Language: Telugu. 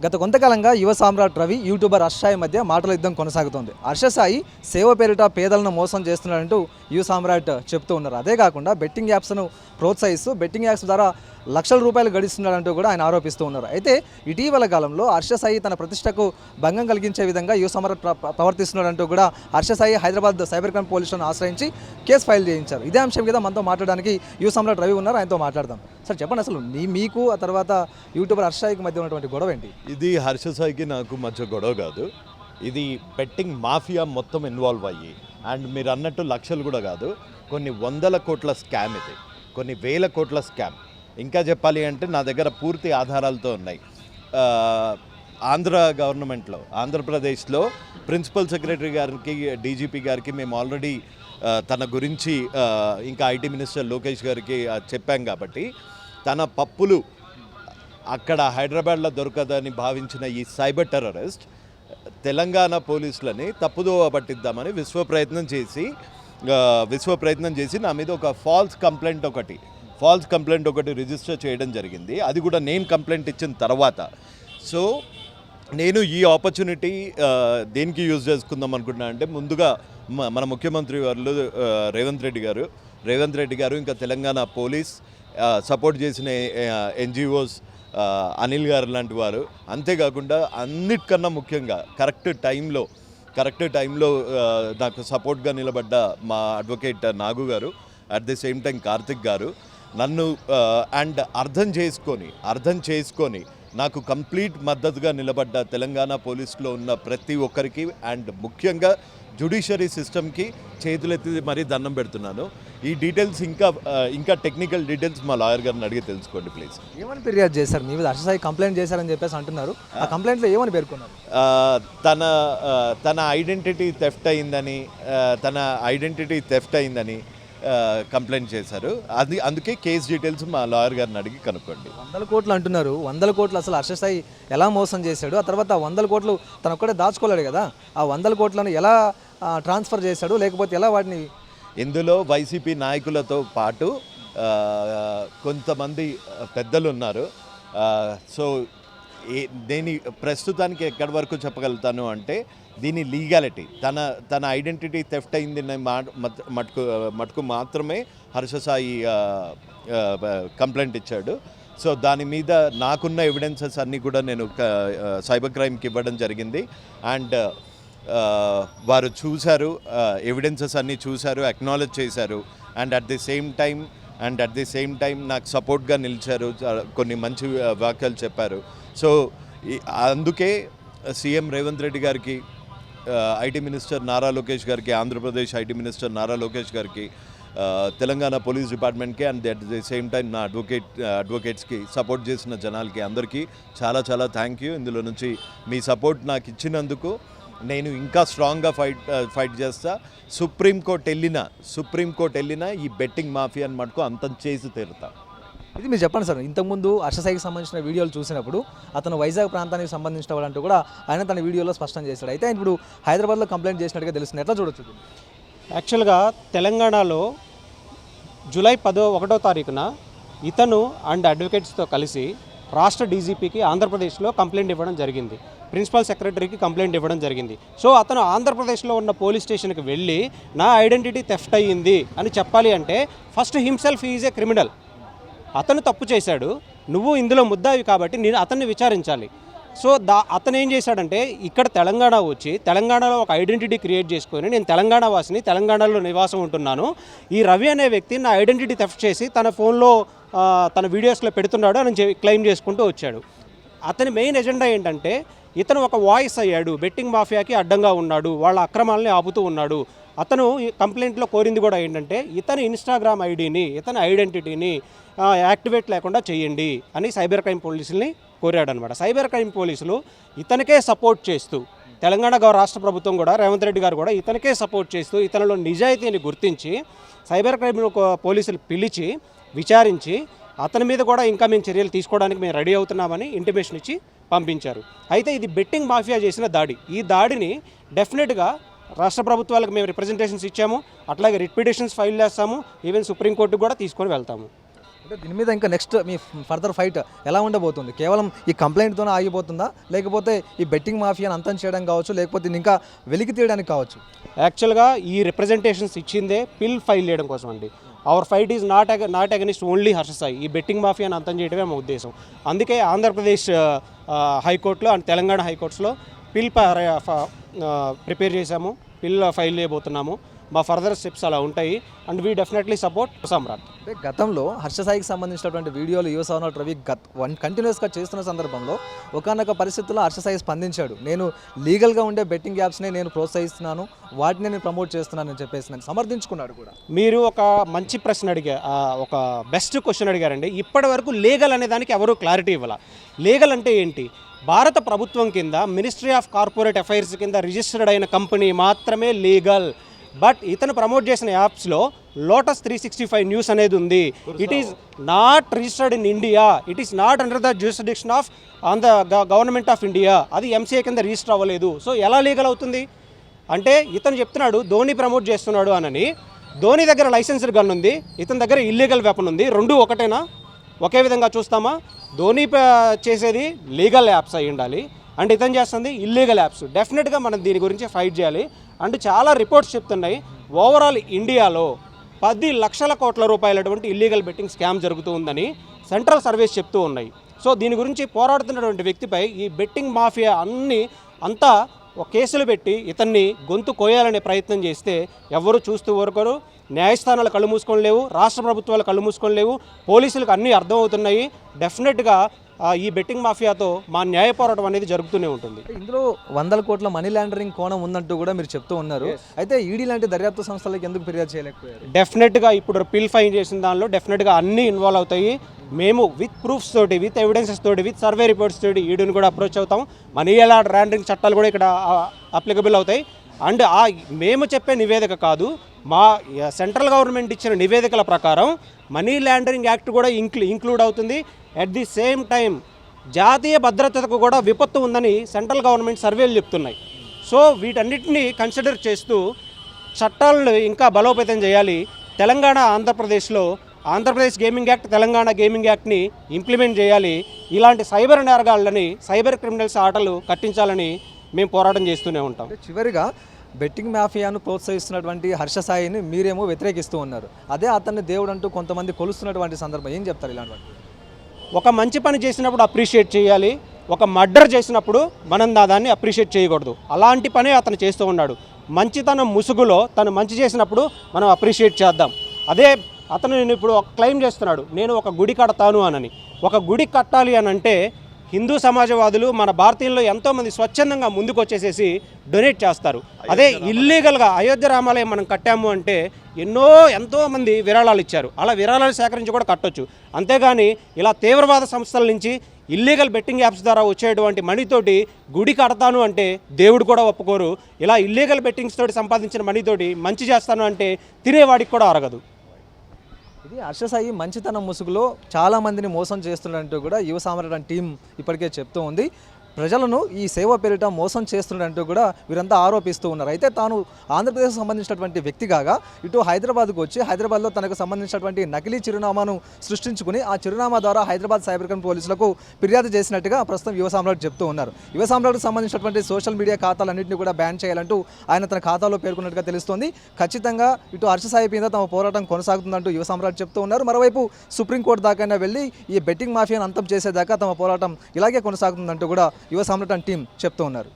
గత కొంతకాలంగా యువ సామ్రాట్ రవి యూట్యూబర్ హర్ష సాయి మధ్య మాటల యుద్ధం కొనసాగుతోంది. హర్ష సాయి సేవ పేరిట పేదలను మోసం చేస్తున్నాడంటూ యువ సామ్రాట్ చెప్తూ ఉన్నారు. అదే కాకుండా బెట్టింగ్ యాప్స్ను ప్రోత్సహిస్తూ బెట్టింగ్ యాప్స్ ద్వారా లక్షల రూపాయలు గడిస్తున్నాడంటూ కూడా ఆయన ఆరోపిస్తూ ఉన్నారు. అయితే ఇటీవల కాలంలో హర్ష సాయి తన ప్రతిష్టకు భంగం కలిగించే విధంగా యువ సామ్రాట్ ప్రవర్తిస్తున్నాడంటూ కూడా హర్ష సాయి హైదరాబాద్ సైబర్ క్రైమ్ పోలీసులను ఆశ్రయించి కేసు ఫైల్ చేయించారు. ఇదే అంశం మీద మనతో మాట్లాడడానికి యువ సామ్రాట్ రవి ఉన్నారు, ఆయనతో మాట్లాడదాం. సార్ చెప్పండి, అసలు మీకు ఆ తర్వాత యూట్యూబర్ హర్ష సాయికి మధ్య ఉన్నటువంటి గొడవ ఏంటి? ఇది హర్ష సాయికి నాకు మధ్య గొడవ కాదు. ఇది బెట్టింగ్ మాఫియా మొత్తం ఇన్వాల్వ్ అయ్యి, అండ్ మీరు అన్నట్టు లక్షలు కూడా కాదు, కొన్ని వందల కోట్ల స్కామ్, ఇది కొన్ని వేల కోట్ల స్కామ్. ఇంకా చెప్పాలి అంటే నా దగ్గర పూర్తి ఆధారాలతో ఉన్నాయి. ఆంధ్ర గవర్నమెంట్లో, ఆంధ్రప్రదేశ్లో ప్రిన్సిపల్ సెక్రటరీ గారికి, డీజీపీ గారికి మేము ఆల్రెడీ తన గురించి ఇంకా ఐటీ మినిస్టర్ లోకేష్ గారికి చెప్పాం. కాబట్టి తన పప్పులు అక్కడ హైదరాబాద్లో దొరకదని భావించిన ఈ సైబర్ టెర్రరిస్ట్ తెలంగాణ పోలీసులని తప్పుదోవ పట్టిద్దామని విశ్వ ప్రయత్నం చేసి నా మీద ఒక ఫాల్స్ కంప్లైంట్ ఒకటి రిజిస్టర్ చేయడం జరిగింది. అది కూడా నేను కంప్లైంట్ ఇచ్చిన తర్వాత. సో నేను ఈ ఆపర్చునిటీ దేనికి యూజ్ చేసుకుందాం అనుకుంటున్నా అంటే, ముందుగా మన ముఖ్యమంత్రి వారు రేవంత్ రెడ్డి గారు ఇంకా తెలంగాణ పోలీస్ సపోర్ట్ చేసిన ఎన్జిఓస్, అనిల్ గారు లాంటి వారు, అంతేకాకుండా అన్నిటికన్నా ముఖ్యంగా కరెక్ట్ టైంలో నాకు సపోర్ట్గా నిలబడ్డ మా అడ్వకేట్ నాగు గారు, at the same time Karthik గారు, నన్ను అండ్ అర్థం చేసుకొని నాకు కంప్లీట్ మద్దతుగా నిలబడ్డ తెలంగాణ పోలీసులో ఉన్న ప్రతి ఒక్కరికి, అండ్ ముఖ్యంగా జ్యుడిషియరీ సిస్టమ్కి చేతులెత్తి మరీ దండం పెడుతున్నాను. ఈ డీటెయిల్స్ ఇంకా టెక్నికల్ డీటెయిల్స్ మా లాయర్ గారిని అడిగి తెలుసుకోండి ప్లీజ్. ఏమని ఫిర్యాదు చేశారు? మీ మీద హర్ష సాయి కంప్లైంట్ చేశారని చెప్పేసి అంటున్నారు. ఆ కంప్లైంట్లో ఏమని పేర్కొన్నారు? తన ఐడెంటిటీ థెఫ్ట్ అయిందని కంప్లైంట్ చేశారు. అందుకే కేసు డీటెయిల్స్ మా లాయర్ గారిని అడిగి కనుక్కోండి. 100 కోట్లు అంటున్నారు. 100 కోట్లు అసలు హర్ష సాయి ఎలా మోసం చేశాడు? ఆ తర్వాత 100 కోట్లు తను ఒక్కడే దాచుకోలేడు కదా, ఆ 100 కోట్లను ఎలా ట్రాన్స్ఫర్ చేశాడు, లేకపోతే ఎలా వాటిని? ఇందులో వైసీపీ నాయకులతో పాటు కొంతమంది పెద్దలు ఉన్నారు. సో దీని ప్రస్తుతానికి ఎక్కడి వరకు చెప్పగలుగుతాను అంటే, దీని లీగాలిటీ, తన ఐడెంటిటీ థెఫ్ట్ అయింది మటుకు మాత్రమే హర్ష సాయి కంప్లైంట్ ఇచ్చాడు. సో దాని మీద నాకున్న ఎవిడెన్సెస్ అన్నీ కూడా నేను సైబర్ క్రైమ్కి ఇవ్వడం జరిగింది. అండ్ వారు చూశారు, ఎవిడెన్సెస్ అన్నీ చూశారు, అక్నాలెడ్జ్ చేశారు. And at the same time నాకు సపోర్ట్గా నిలిచారు, కొన్ని మంచి వాక్యాలు చెప్పారు. సో అందుకే సీఎం రేవంత్ రెడ్డి గారికి, ఐటీ మినిస్టర్ నారా లోకేష్ గారికి, ఆంధ్రప్రదేశ్ ఐటీ మినిస్టర్ నారా లోకేష్ గారికి, తెలంగాణ పోలీస్ డిపార్ట్మెంట్కి, and at the same time నా అడ్వకేట్స్కి, సపోర్ట్ చేసిన జనాలకి అందరికీ చాలా చాలా థ్యాంక్ యూ. ఇందులో నుంచి మీ సపోర్ట్ నాకు ఇచ్చినందుకు నేను ఇంకా స్ట్రాంగ్గా ఫైట్ చేస్తా. సుప్రీంకోర్టు వెళ్ళినా ఈ బెట్టింగ్ మాఫియాని మటుకు అంతం చేసి తీరుతా. ఇది మీరు చెప్పండి సార్, ఇంతకుముందు హర్ష సాయికి సంబంధించిన వీడియోలు చూసినప్పుడు అతను వైజాగ్ ప్రాంతానికి సంబంధించిన వాళ్ళంటూ కూడా ఆయన తన వీడియోలో స్పష్టం చేశాడు. అయితే ఇప్పుడు హైదరాబాద్లో కంప్లైంట్ చేసినట్టుగా తెలుస్తుంది. ఎట్లా చూడొచ్చు? యాక్చువల్గా తెలంగాణలో జూలై 1వ తారీఖున ఇతను అండ్ అడ్వకేట్స్తో కలిసి రాష్ట్ర డీజీపీకి ఆంధ్రప్రదేశ్లో కంప్లైంట్ ఇవ్వడం జరిగింది, ప్రిన్సిపల్ సెక్రటరీకి కంప్లైంట్ ఇవ్వడం జరిగింది. సో అతను ఆంధ్రప్రదేశ్లో ఉన్న పోలీస్ స్టేషన్కి వెళ్ళి నా ఐడెంటిటీ థెఫ్ట్ అయ్యింది అని చెప్పాలి అంటే, first himself is a criminal. అతను తప్పు చేశాడు, నువ్వు ఇందులో ముద్దావి కాబట్టి నేను అతన్ని విచారించాలి. సో అతను ఏం చేశాడంటే, ఇక్కడ తెలంగాణ వచ్చి తెలంగాణలో ఒక ఐడెంటిటీ క్రియేట్ చేసుకొని, నేను తెలంగాణ వాసిని, తెలంగాణలో నివాసం ఉంటున్నాను, ఈ రవి అనే వ్యక్తి నా ఐడెంటిటీ థెఫ్ట్ చేసి తన ఫోన్లో తన వీడియోస్లో పెడుతున్నాడు అని క్లెయిమ్ చేసుకుంటూ వచ్చాడు. అతని మెయిన్ ఎజెండా ఏంటంటే, ఇతను ఒక వాయిస్ అయ్యాడు, బెట్టింగ్ మాఫియాకి అడ్డంగా ఉన్నాడు, వాళ్ళ అక్రమాలని ఆపుతూ ఉన్నాడు. అతను కంప్లైంట్లో కోరింది కూడా ఏంటంటే, ఇతని ఇన్స్టాగ్రామ్ ఐడిని, ఇతని ఐడెంటిటీని యాక్టివేట్ లేకుండా చేయండి అని సైబర్ క్రైమ్ పోలీసుల్ని కోరాడనమాట. సైబర్ క్రైమ్ పోలీసులు ఇతనికే సపోర్ట్ చేస్తూ, తెలంగాణ రాష్ట్ర ప్రభుత్వం కూడా, రేవంత్ రెడ్డి గారు కూడా ఇతనికే సపోర్ట్ చేస్తూ, ఇతనిలో నిజాయితీని గుర్తించి సైబర్ క్రైమ్ పోలీసులు పిలిచి విచారించి, అతని మీద కూడా ఇంకా మేము చర్యలు తీసుకోవడానికి మేము రెడీ అవుతున్నామని ఇంటిమేషన్ ఇచ్చి పంపించారు. అయితే ఇది బెట్టింగ్ మాఫియా చేసిన దాడి. ఈ దాడిని డెఫినెట్గా రాష్ట్ర ప్రభుత్వాలకు మేము రిప్రజెంటేషన్స్ ఇచ్చాము, అట్లాగే రిట్ పిటిషన్స్ ఫైల్ చేస్తాము, ఈవెన్ సుప్రీంకోర్టుకు కూడా తీసుకొని వెళ్తాము. అంటే దీని మీద ఇంకా నెక్స్ట్ మీ ఫర్దర్ ఫైట్ ఎలా ఉండబోతుంది? కేవలం ఈ కంప్లైంట్తోనే ఆగిపోతుందా, లేకపోతే ఈ బెట్టింగ్ మాఫియాని అంతం చేయడం కావచ్చు, లేకపోతే దీన్ని ఇంకా వెలికి తీయడానికి కావచ్చు? యాక్చువల్గా ఈ రిప్రజెంటేషన్స్ ఇచ్చిందే పిల్ ఫైల్ చేయడం కోసం అండి. Our fight is not against only Harsha Sai. ఈ బెట్టింగ్ మాఫియాని అంతం చేయడమే మా ఉద్దేశం. అందుకే ఆంధ్రప్రదేశ్ హైకోర్టులో అండ్ తెలంగాణ హైకోర్ట్స్లో పిల్ ప్రిపేర్ చేశాము, పిల్ ఫైల్ చేయబోతున్నాము. మా ఫర్దర్ స్టెప్స్ అలా ఉంటాయి అండ్ వీ డెఫినెట్లీ సపోర్ట్ సామ్రాట్. అంటే గతంలో హర్ష సాయికి సంబంధించినటువంటి వీడియోలు యువ సామ్రాట్ రవి కంటిన్యూస్గా చేస్తున్న సందర్భంలో ఒకానొక పరిస్థితుల్లో హర్ష సాయి స్పందించాడు. నేను లీగల్గా ఉండే బెట్టింగ్ యాప్స్ని నేను ప్రోత్సహిస్తున్నాను, వాటిని నేను ప్రమోట్ చేస్తున్నానని చెప్పేసి నేను సమర్థించుకున్నాడు కూడా. మీరు ఒక మంచి ప్రశ్న ఒక బెస్ట్ క్వశ్చన్ అడిగారండి. ఇప్పటి వరకు లీగల్ అనే దానికి ఎవరు క్లారిటీ ఇవ్వాల. లీగల్ అంటే ఏంటి? భారత ప్రభుత్వం కింద మినిస్ట్రీ ఆఫ్ కార్పొరేట్ అఫైర్స్ కింద రిజిస్టర్డ్ అయిన కంపెనీ మాత్రమే లీగల్. బట్ ఇతను ప్రమోట్ చేసిన యాప్స్లో లోటస్ 365 న్యూస్ అనేది ఉంది. It is not registered in India, it is not under the jurisdiction of on the government of India. అది ఎంసీఏ కింద రిజిస్టర్ అవ్వలేదు. సో ఎలా లీగల్ అవుతుంది అంటే ఇతను చెప్తున్నాడు ధోని ప్రమోట్ చేస్తున్నాడు అని. ధోని దగ్గర లైసెన్స్డ్ గన్ ఉంది, ఇతని దగ్గర ఇల్లీగల్ వెపన్ ఉంది. రెండు ఒకటేనా? ఒకే విధంగా చూస్తామా? ధోని చేసేది లీగల్ యాప్స్ అయి ఉండాలి అండ్ ఇతను చేస్తుంది ఇల్లీగల్ యాప్స్. డెఫినెట్గా మనం దీని గురించి ఫైట్ చేయాలి. అండ్ చాలా రిపోర్ట్స్ చెప్తున్నాయి ఓవరాల్ ఇండియాలో 10 లక్షల కోట్ల రూపాయలటువంటి ఇల్లీగల్ బెట్టింగ్ స్కామ్ జరుగుతూ ఉందని సెంట్రల్ సర్వేస్ చెప్తూ ఉన్నాయి. సో దీని గురించి పోరాడుతున్నటువంటి వ్యక్తిపై ఈ బెట్టింగ్ మాఫియా అంతా ఒక కేసులు పెట్టి ఇతన్ని గొంతు కోయాలనే ప్రయత్నం చేస్తే ఎవరు చూస్తూ ఊరుకోరు. న్యాయస్థానాలు కళ్ళు మూసుకొని లేవు, రాష్ట్ర ప్రభుత్వాలు కళ్ళు మూసుకొని లేవు, పోలీసులకు అన్నీ అర్థమవుతున్నాయి. డెఫినెట్గా ఈ బెట్టింగ్ మాఫియాతో మా న్యాయ పోరాటం అనేది జరుగుతూనే ఉంటుంది. ఇందులో 100 కోట్ల మనీ లాండరింగ్ కోణం ఉందంటూ కూడా మీరు చెప్తూ ఉన్నారు. అయితే ఈడీ లాంటి దర్యాప్తు సంస్థలకు ఎందుకు ఫిర్యాదు చేయలేకపోయారు? డెఫినెట్గా ఇప్పుడు పిల్ ఫైన్ చేసిన దానిలో డెఫినెట్గా అన్నీ ఇన్వాల్వ్ అవుతాయి. మేము విత్ ప్రూఫ్స్ తోటి, విత్ ఎవిడెన్సెస్ తోటి, విత్ సర్వే రిపోర్ట్స్ తోటి ఈడీని కూడా అప్రోచ్ అవుతాం. మనీ లాండరింగ్ చట్టాలు కూడా ఇక్కడ అప్లికబుల్ అవుతాయి. అండ్ మేము చెప్పే నివేదిక కాదు, మా సెంట్రల్ గవర్నమెంట్ ఇచ్చిన నివేదికల ప్రకారం మనీ లాండరింగ్ యాక్ట్ కూడా ఇంక్లూడ్ అవుతుంది. అట్ ది సేమ్ టైం జాతీయ భద్రతకు కూడా విపత్తు ఉందని సెంట్రల్ గవర్నమెంట్ సర్వేలు చెప్తున్నాయి. సో వీటన్నిటిని కన్సిడర్ చేస్తూ చట్టాలను ఇంకా బలోపేతం చేయాలి. తెలంగాణ ఆంధ్రప్రదేశ్లో Andhra Pradesh gaming act, Telangana gaming యాక్ట్ని ఇంప్లిమెంట్ చేయాలి. ఇలాంటి సైబర్ నేరగాళ్ళని, సైబర్ క్రిమినల్స్ ఆటలు కట్టించాలని మేము పోరాటం చేస్తూనే ఉంటాం. చివరిగా బెట్టింగ్ మాఫియాను ప్రోత్సహిస్తున్నటువంటి హర్ష సాయిని మీరేమో వ్యతిరేకిస్తూ ఉన్నారు. అదే అతన్ని దేవుడు అంటూ కొంతమంది కొలుస్తున్నటువంటి సందర్భం ఏం చెప్తారు ఇలాంటి? ఒక మంచి పని చేసినప్పుడు అప్రిషియేట్ చేయాలి, ఒక మర్డర్ చేసినప్పుడు మనం దాన్ని అప్రిషియేట్ చేయకూడదు. అలాంటి పనే అతను చేస్తూ ఉన్నాడు. మంచితనం ముసుగులో తను మంచి చేసినప్పుడు మనం అప్రిషియేట్ చేద్దాం. అదే అతను నేను ఇప్పుడు ఒక క్లెయిమ్ చేస్తున్నాడు, నేను ఒక గుడి కడతాను అని. ఒక గుడి కట్టాలి అని అంటే హిందూ సమాజవాదులు మన భారతీయుల్లో ఎంతోమంది స్వచ్ఛందంగా ముందుకు వచ్చేసేసి డొనేట్ చేస్తారు. అదే ఇల్లీగల్గా అయోధ్య రామాలయం మనం కట్టాము అంటే ఎంతోమంది విరాళాలు ఇచ్చారు. అలా విరాళాలు సేకరించి కూడా కట్టొచ్చు. అంతేగాని ఇలా తీవ్రవాద సంస్థల నుంచి ఇల్లీగల్ బెట్టింగ్ యాప్స్ ద్వారా వచ్చేటువంటి మనీతోటి గుడి కడతాను అంటే దేవుడు కూడా ఒప్పుకోరు. ఇలా ఇల్లీగల్ బెట్టింగ్స్ తోటి సంపాదించిన మనీతోటి మంచి చేస్తాను అంటే తినేవాడికి కూడా అరగదు. ఇది హర్ష సాయి మంచితనం ముసుగులో చాలామందిని మోసం చేస్తున్నట్టు కూడా యువ సామ్రాట్ టీం ఇప్పటికే చెప్తూ ఉంది. ప్రజలను ఈ సేవ పేరిట మోసం చేస్తున్నట్టు కూడా వీరంతా ఆరోపిస్తూ ఉన్నారు. అయితే తాను ఆంధ్రప్రదేశ్కి సంబంధించినటువంటి వ్యక్తి కాగా ఇటు హైదరాబాద్కు వచ్చి హైదరాబాద్లో తనకు సంబంధించినటువంటి నకిలీ చిరునామాను సృష్టించుకుని ఆ చిరునామా ద్వారా హైదరాబాద్ సైబర్ క్రైమ్ పోలీసులకు ఫిర్యాదు చేసినట్టుగా ప్రస్తుతం యువ సామ్రాట్ చెప్తూ ఉన్నారు. యువ సామ్రాట్కు సంబంధించినటువంటి సోషల్ మీడియా ఖాతాలన్నింటినీ కూడా బ్యాన్ చేయాలంటూ ఆయన తన ఖాతాలో పేర్కొన్నట్టుగా తెలుస్తోంది. ఖచ్చితంగా ఇటు హర్ష సాయి మీద తమ పోరాటం కొనసాగుతుందంటూ యువ సామ్రాట్ చెప్తూ ఉన్నారు. మరోవైపు సుప్రీంకోర్టు దాకైనా వెళ్ళి ఈ బెట్టింగ్ మాఫియాను అంతం చేసేదాకా తమ పోరాటం ఇలాగే కొనసాగుతుందంటూ కూడా యువ సామ్రాట్ టీం చెప్తూ ఉన్నారు.